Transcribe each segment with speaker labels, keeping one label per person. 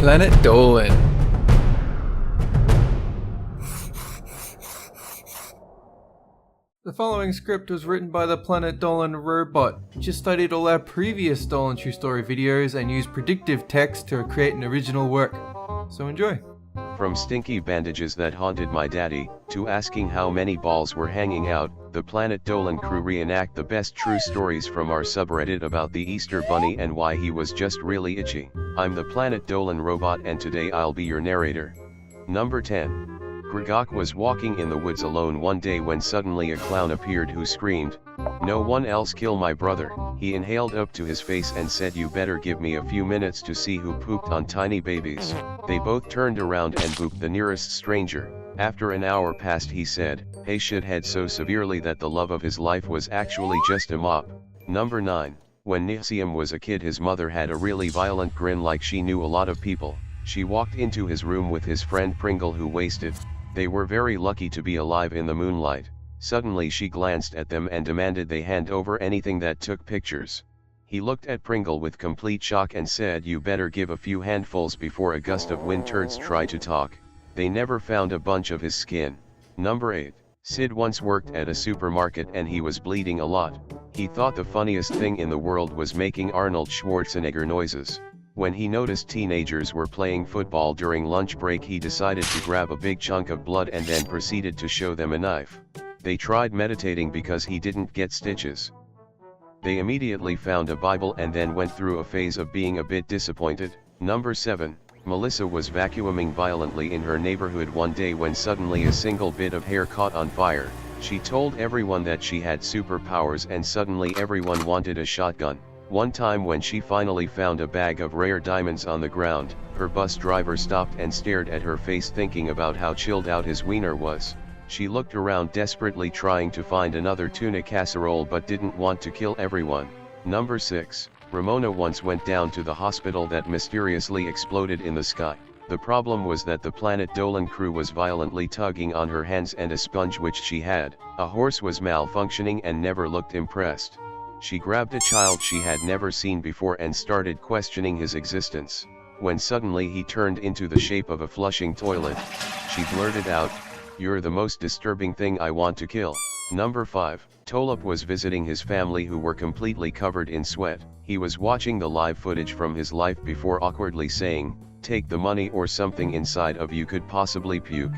Speaker 1: Planet Dolan. The following script was written by the Planet Dolan Robot, which has studied all our previous Dolan True Story videos and used predictive text to create an original work. So enjoy.
Speaker 2: From stinky bandages that haunted my daddy, to asking how many balls were hanging out, the Planet Dolan crew reenact the best true stories from our subreddit about the Easter Bunny and why he was just really itchy. I'm the Planet Dolan Robot and today I'll be your narrator. Number 10. Grigok was walking in the woods alone one day when suddenly a clown appeared who screamed, "No one else kill my brother." He inhaled up to his face and said, "You better give me a few minutes to see who pooped on tiny babies." They both turned around and pooped the nearest stranger. After an hour passed, he said, "Hey shithead," so severely that the love of his life was actually just a mop. Number 9. When Nixiem was a kid, his mother had a really violent grin like she knew a lot of people. She walked into his room with his friend Pringle, who wasted. They were very lucky to be alive in the moonlight. Suddenly she glanced at them and demanded they hand over anything that took pictures. He looked at Pringle with complete shock and said, "You better give a few handfuls before a gust of wind turds try to talk." They never found a bunch of his skin. Number 8. Sid once worked at a supermarket and he was bleeding a lot. He thought the funniest thing in the world was making Arnold Schwarzenegger noises. When he noticed teenagers were playing football during lunch break, he decided to grab a big chunk of blood and then proceeded to show them a knife. They tried meditating because he didn't get stitches. They immediately found a Bible and then went through a phase of being a bit disappointed. Number 7. Melissa was vacuuming violently in her neighborhood one day when suddenly a single bit of hair caught on fire. She told everyone that she had superpowers and suddenly everyone wanted a shotgun. One time when she finally found a bag of rare diamonds on the ground, her bus driver stopped and stared at her face, thinking about how chilled out his wiener was. She looked around desperately trying to find another tuna casserole but didn't want to kill everyone. Number 6. Ramona once went down to the hospital that mysteriously exploded in the sky. The problem was that the Planet Dolan crew was violently tugging on her hands and a sponge which she had. A horse was malfunctioning and never looked impressed. She grabbed a child she had never seen before and started questioning his existence. When suddenly he turned into the shape of a flushing toilet, she blurted out, "You're the most disturbing thing I want to kill." Number 5. Tolop was visiting his family who were completely covered in sweat. He was watching the live footage from his life before awkwardly saying, "Take the money or something inside of you could possibly puke."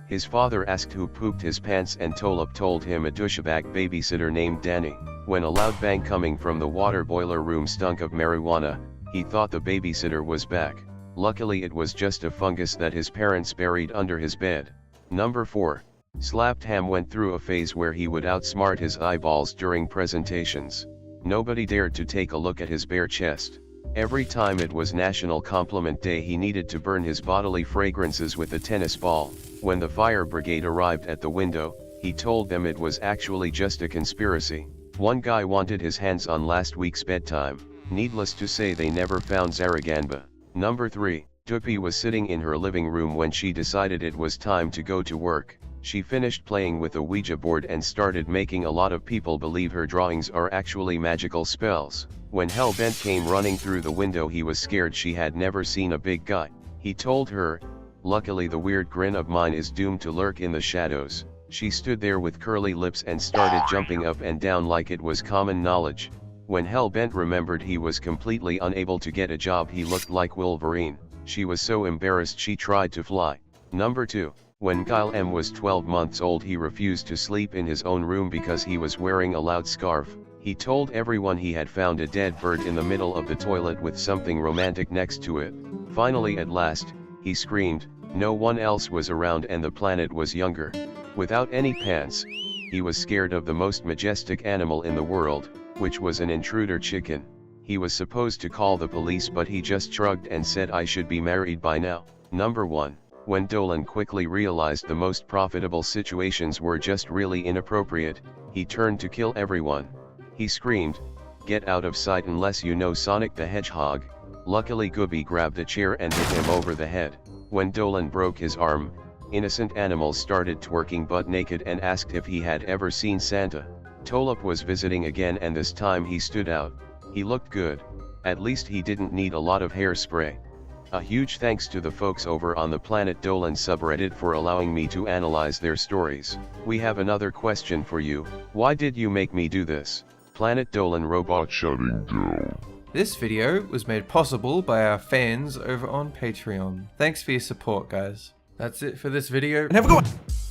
Speaker 2: His father asked who pooped his pants and Tolop told him a douchebag babysitter named Danny. When a loud bang coming from the water boiler room stunk of marijuana, he thought the babysitter was back. Luckily it was just a fungus that his parents buried under his bed. Number 4. Slapped Ham went through a phase where he would outsmart his eyeballs during presentations. Nobody dared to take a look at his bare chest. Every time it was National Compliment Day, he needed to burn his bodily fragrances with a tennis ball. When the fire brigade arrived at the window, he told them it was actually just a conspiracy. One guy wanted his hands on last week's bedtime. Needless to say, they never found Zaraganba. Number 3. Duppy was sitting in her living room when she decided it was time to go to work. She finished playing with a Ouija board and started making a lot of people believe her drawings are actually magical spells. When Hellbent came running through the window, he was scared. She had never seen a big guy. He told her, "Luckily the weird grin of mine is doomed to lurk in the shadows." She stood there with curly lips and started jumping up and down like it was common knowledge. When Hellbent remembered he was completely unable to get a job, he looked like Wolverine. She was so embarrassed she tried to fly. Number 2. When Kyle M was 12 months old, he refused to sleep in his own room because he was wearing a loud scarf. He told everyone he had found a dead bird in the middle of the toilet with something romantic next to it. Finally, at last, he screamed, no one else was around and the planet was younger. Without any pants, he was scared of the most majestic animal in the world, which was an intruder chicken. He was supposed to call the police, but he just shrugged and said, "I should be married by now." Number 1. When Dolan quickly realized the most profitable situations were just really inappropriate, he turned to kill everyone. He screamed, "Get out of sight unless you know Sonic the Hedgehog." Luckily Gooby grabbed a chair and hit him over the head. When Dolan broke his arm, innocent animals started twerking butt naked and asked if he had ever seen Santa. Tolop was visiting again and this time he stood out. He looked good. At least he didn't need a lot of hairspray. A huge thanks to the folks over on the Planet Dolan subreddit for allowing me to analyze their stories. We have another question for you. Why did you make me do this? Planet Dolan Robot shutting down.
Speaker 1: This video was made possible by our fans over on Patreon. Thanks for your support, guys. That's it for this video, and have a good one!